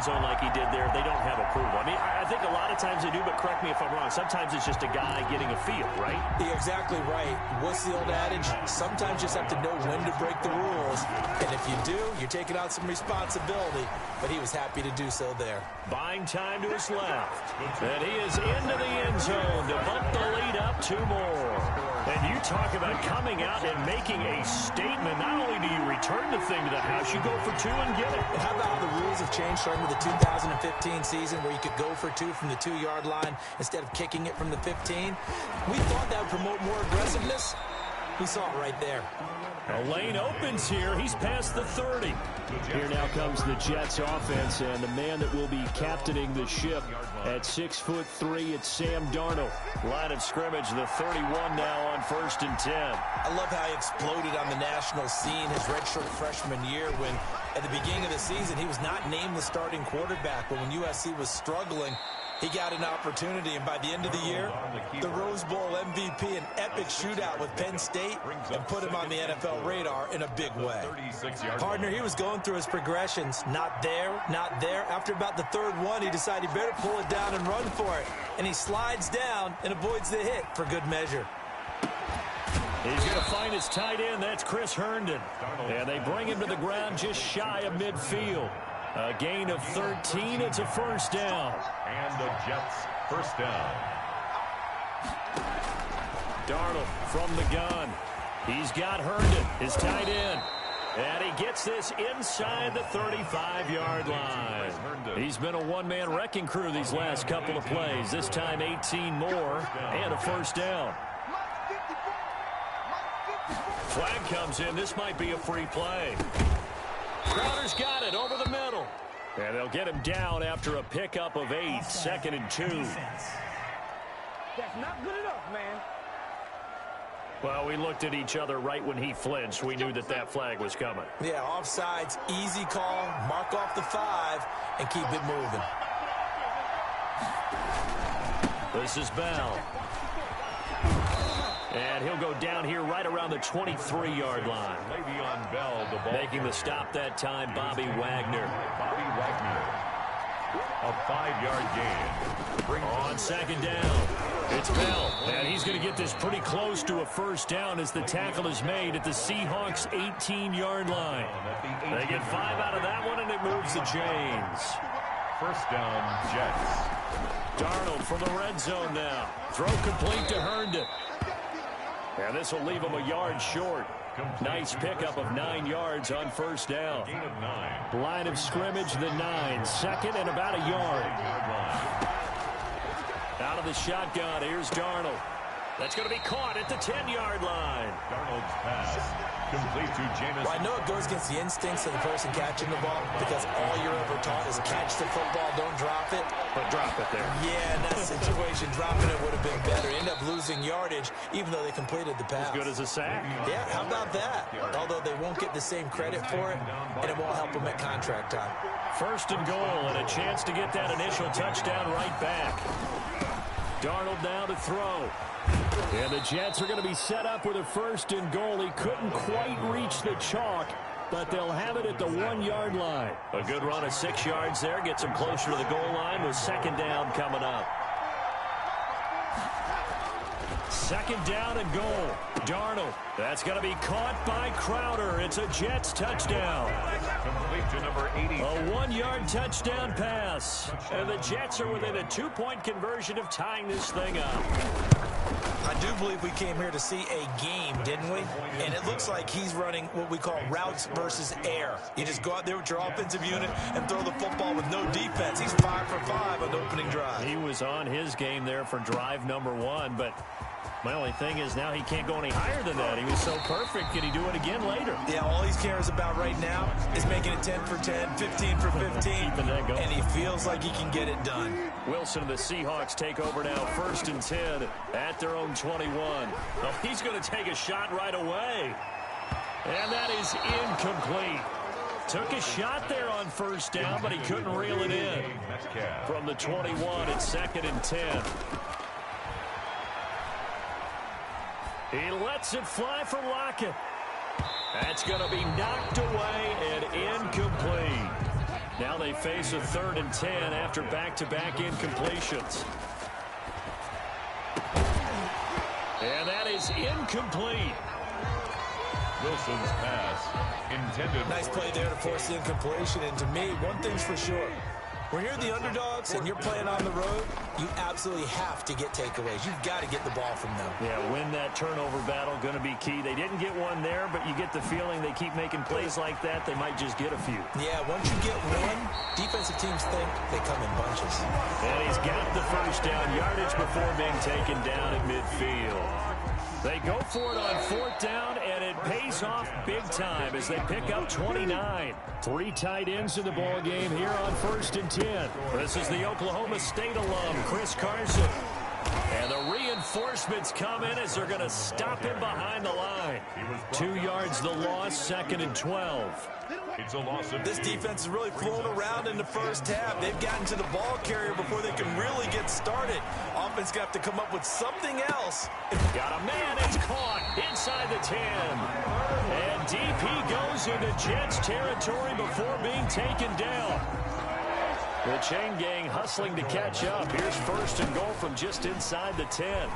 end zone like he did there, they don't have approval. I mean, I think a lot of times they do, but correct me if I'm wrong. Sometimes it's just a guy getting a feel, right? You're exactly right. What's the old adage? Sometimes you just have to know when to break the rules. And if you do, you're taking on some responsibility. But he was happy to do so there. Buying time to his left. And he is into the end zone to bump the lead up 2 more. And you talk about coming out and making a statement. Not only do you return the thing to the house, you go for 2 and get it. How about how the rules have changed starting with the 2015 season where you could go for 2 from the 2-yard line instead of kicking it from the 15? We thought that would promote more aggressiveness. We saw it right there. A lane opens here. He's past the 30. Here now comes the Jets offense, and the man that will be captaining the ship at 6'3", it's Sam Darnold. Line of scrimmage, the 31 now on 1st and 10. I love how he exploded on the national scene his redshirt freshman year when at the beginning of the season he was not named the starting quarterback, but when USC was struggling, he got an opportunity, and by the end of the year, the Rose Bowl MVP, an epic shootout with Penn State, and put him on the NFL radar in a big way. Partner, he was going through his progressions. Not there, not there. After about the 3rd one, he decided he better pull it down and run for it. And he slides down and avoids the hit for good measure. He's going to find his tight end. That's Chris Herndon. And they bring him to the ground just shy of midfield. A gain of 13. It's a 1st down. And the Jets 1st down. Darnold from the gun. He's got Herndon, his tight end. And he gets this inside the 35-yard line. He's been a one-man wrecking crew these last couple of plays. This time 18 more and a 1st down. Flag comes in. This might be a free play. Crowder's got it over the middle. And they'll get him down after a pickup of 8, 2nd and 2. That's not good enough, man. Well, we looked at each other right when he flinched. We knew that that flag was coming. Yeah, offsides, easy call, mark off the 5, and keep it moving. This is Bell. And he'll go down here right around the 23-yard line. Le'Veon Bell, the ball. Making the stop that time, Bobby Wagner. Bobby Wagner. A 5-yard gain. On 2nd down, it's Bell. And he's going to get this pretty close to a 1st down as the tackle is made at the Seahawks' 18-yard line. They get 5 out of that one, and it moves the chains. 1st down, Jets. Darnold from the red zone now. Throw complete to Herndon. And this will leave him a yard short. Nice pickup of 9 yards on 1st down. Gain of 9. Line of scrimmage, the 9. 2nd and about a yard. Out of the shotgun, here's Darnold. That's going to be caught at the 10-yard line. Darnold's pass complete to Jameis. Well, I know it goes against the instincts of the person catching the ball because all you're ever taught is catch the football, don't drop it. But drop it there. Yeah, in that situation, dropping it would have been better. End up losing yardage, even though they completed the pass. As good as a sack. Yeah, how about that? Although they won't get the same credit for it, and it won't help them at contract time. 1st and goal, and a chance to get that initial touchdown right back. Darnold now to throw. And the Jets are going to be set up with a 1st and goal. He couldn't quite reach the chalk, but they'll have it at the 1-yard line. A good run of 6 yards there. Gets him closer to the goal line with 2nd down coming up. 2nd down and goal. Darnold. That's going to be caught by Crowder. It's a Jets touchdown. Complete to number 80. A 1-yard touchdown pass. And the Jets are within a 2-point conversion of tying this thing up. I do believe we came here to see a game, didn't we? And it looks like he's running what we call routes versus air. You just go out there with your offensive unit and throw the football with no defense. He's 5 for 5 on the opening drive. He was on his game there for drive number 1, but my only thing is now he can't go any higher than that. He was so perfect. Can he do it again later? Yeah, all he cares about right now is making it 10 for 10, 15 for 15, and he feels like he can get it done. Wilson and the Seahawks take over now, 1st and 10 at their own 21. Well, he's going to take a shot right away. And that is incomplete. Took a shot there on 1st down, but he couldn't reel it in. From the 21, it's 2nd and 10. He lets it fly for Lockett. That's going to be knocked away and incomplete. Now they face a 3rd and 10 after back-to-back incompletions. And that is incomplete. Wilson's pass intended. Nice play there to force the incompletion. And to me, one thing's for sure. When you're the underdogs and you're playing on the road, you absolutely have to get takeaways. You've got to get the ball from them. Yeah, win that turnover battle, going to be key. They didn't get one there, but you get the feeling they keep making plays like that, they might just get a few. Yeah, once you get one, defensive teams think they come in bunches. And he's got the first down yardage before being taken down at midfield. They go for it on 4th down, and it pays off big time as they pick up 29. 3 tight ends in the ball game here on 1st and 10. This is the Oklahoma State alum, Chris Carson. And the reinforcements come in as they're going to stop him behind the line. 2 yards the loss, 2nd and 12. It's a loss of This defense is really flown around in the first half. They've gotten to the ball carrier before they can really get started. Offense got to come up with something else. Got a man, it's caught inside the 10. And DP goes into Jets territory before being taken down. The chain gang hustling to catch up. Here's 1st and goal from just inside the 10.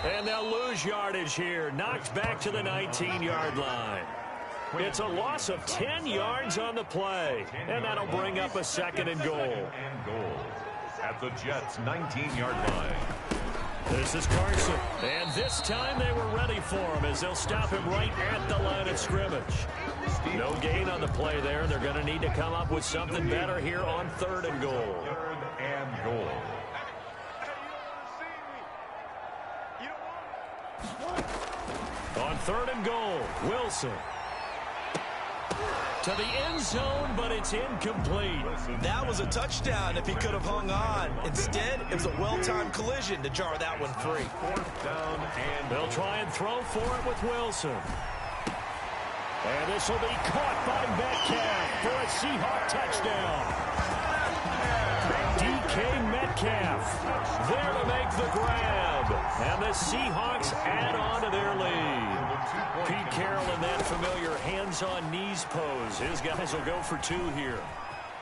And they'll lose yardage here. Knocked back to the 19-yard line. It's a loss of 10 yards on the play. And that'll bring up a 2nd and goal. At the Jets' 19-yard line. This is Carson. And this time they were ready for him as they'll stop him right at the line of scrimmage. No gain on the play there. They're going to need to come up with something better here on 3rd and goal. 3rd and goal. On 3rd and goal, Wilson. To the end zone, but it's incomplete. That was a touchdown if he could have hung on. Instead, it was a well-timed collision to jar that one free. 4th down and They'll try and throw for it with Wilson. And this will be caught by Metcalf for a Seahawk touchdown. DK Metcalf there to make the grab. And the Seahawks add on to their lead. Pete Carroll in that familiar hands-on knees pose. His guys will go for 2 here.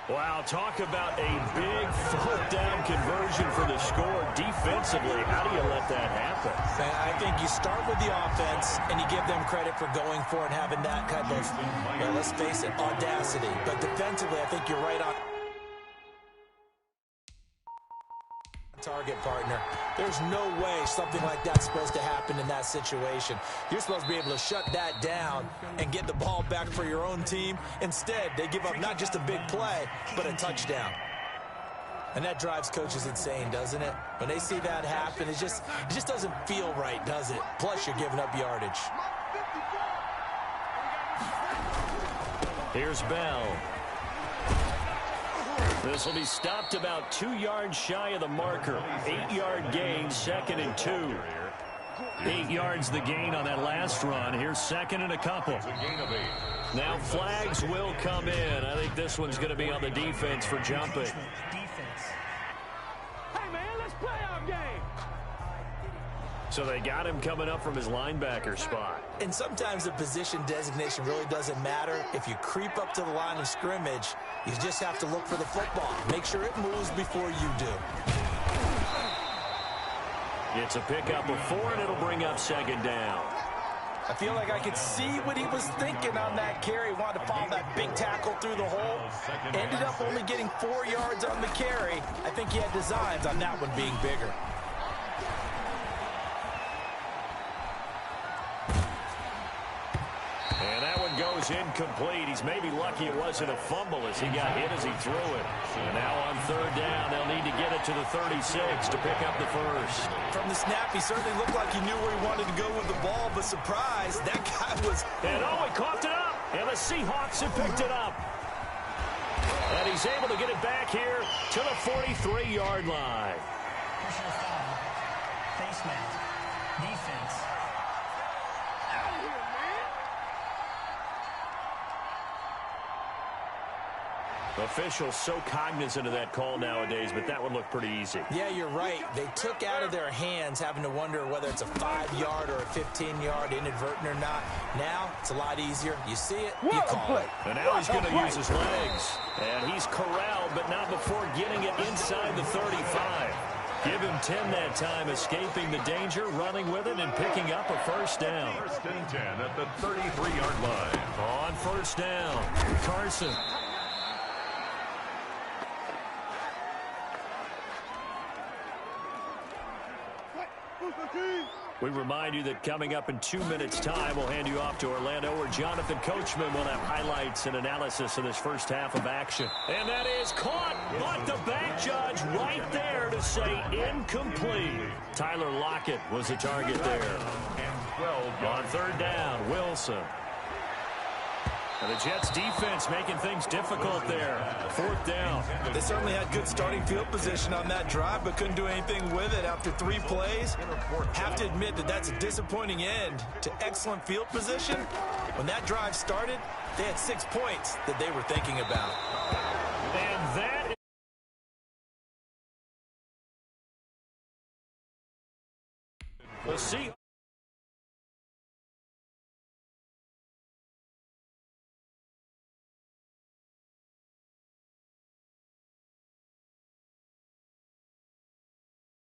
Wow, talk about a big 4th down conversion for the score. Defensively, how do you let that happen? I think you start with the offense, and you give them credit for going for it and having that kind of, well, let's face it, audacity. But defensively, I think you're right on target, partner. There's no way something like that's supposed to happen in that situation. You're supposed to be able to shut that down and get the ball back for your own team. Instead, they give up not just a big play, but a touchdown. And that drives coaches insane, doesn't it? When they see that happen, it just doesn't feel right, does it? Plus, you're giving up yardage. Here's Bell. This will be stopped about 2 yards shy of the marker. 8-yard gain, 2nd and 2. 8 yards the gain on that last run. Here's 2nd and a couple. Now flags will come in. I think this one's going to be on the defense for jumping. Hey, man, let's play our game. So they got him coming up from his linebacker spot. And sometimes the position designation really doesn't matter. If you creep up to the line of scrimmage, you just have to look for the football. Make sure it moves before you do. It's a pickup of 4, and it'll bring up 2nd down. I feel like I could see what he was thinking on that carry. Wanted to follow that big tackle through the hole. Ended up only getting 4 yards on the carry. I think he had designs on that one being bigger. And that one goes incomplete. He's maybe lucky it wasn't a fumble as he got hit as he threw it. And now on 3rd down, they'll need to get it to the 36 to pick up the first. From the snap, he certainly looked like he knew where he wanted to go with the ball, but surprise, that guy was... And oh, he coughed it up, and the Seahawks have picked it up. And he's able to get it back here to the 43-yard line. Personal foul, face mask, defense. Officials so cognizant of that call nowadays, but that would look pretty easy. Yeah, you're right. They took out of their hands having to wonder whether it's a 5-yard or a 15-yard inadvertent or not. Now, it's a lot easier. You see it, you call it. And now he's going to use his legs. And he's corralled, but not before getting it inside the 35. Give him 10 that time, escaping the danger, running with it, and picking up a first down. First and 10 at the 33-yard line. On first down, Carson. We remind you that coming up in 2 minutes' time, we'll hand you off to Orlando, where Jonathan Coachman will have highlights and analysis of this first half of action. And that is caught, but the back judge right there to say incomplete. Tyler Lockett was the target there. On third down, Wilson. And the Jets defense making things difficult there. Fourth down. They certainly had good starting field position on that drive, but couldn't do anything with it after 3 plays. Have to admit that that's a disappointing end to excellent field position. When that drive started, they had 6 points that they were thinking about. And that is... We'll see.